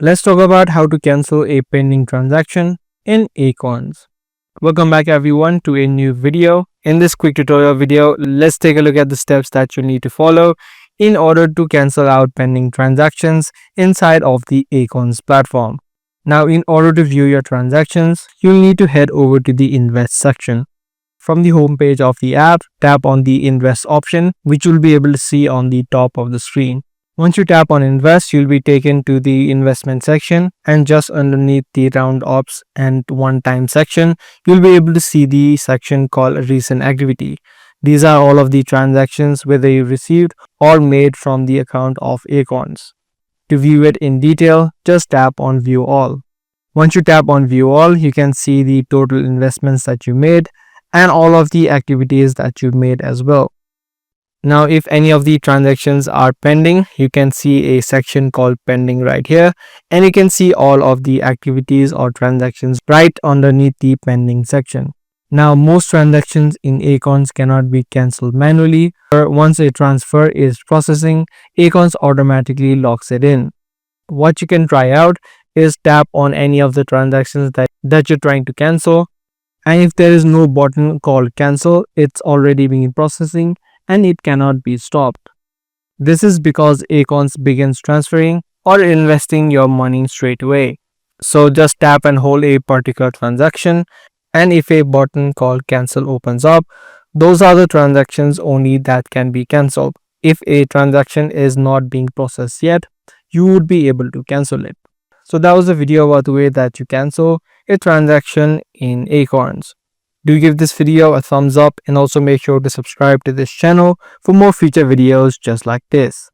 Let's talk about how to cancel a pending transaction in Acorns. Welcome back everyone to a new video. In this quick tutorial video, let's take a look at the steps that you need to follow in order to cancel out pending transactions inside of the Acorns platform. Now, in order to view your transactions, you'll need to head over to the Invest section. From the home page of the app, tap on the Invest option, which you'll be able to see on the top of the screen. Once you tap on Invest, you'll be taken to the Investment section, and just underneath the Round Ops and One Time section, you'll be able to see the section called Recent Activity. These are all of the transactions whether you received or made from the account of Acorns. To view it in detail, just tap on View All. Once you tap on View All, you can see the total investments that you made and all of the activities that you made as well. Now, if any of the transactions are pending, you can see a section called Pending right here, and you can see all of the activities or transactions right underneath the Pending section. Now, most transactions in Acorns cannot be cancelled manually. Once a transfer is processing, Acorns automatically locks it in. What you can try out is tap on any of the transactions that you're trying to cancel, and if there is no button called Cancel, it's already being processing and it cannot be stopped. This is because Acorns begins transferring or investing your money straight away. So just tap and hold a particular transaction, and if a button called Cancel opens up, those are the transactions only that can be cancelled. If a transaction is not being processed yet, you would be able to cancel it. So that was a video about the way that you cancel a transaction in Acorns. Do give this video a thumbs up and also make sure to subscribe to this channel for more future videos just like this.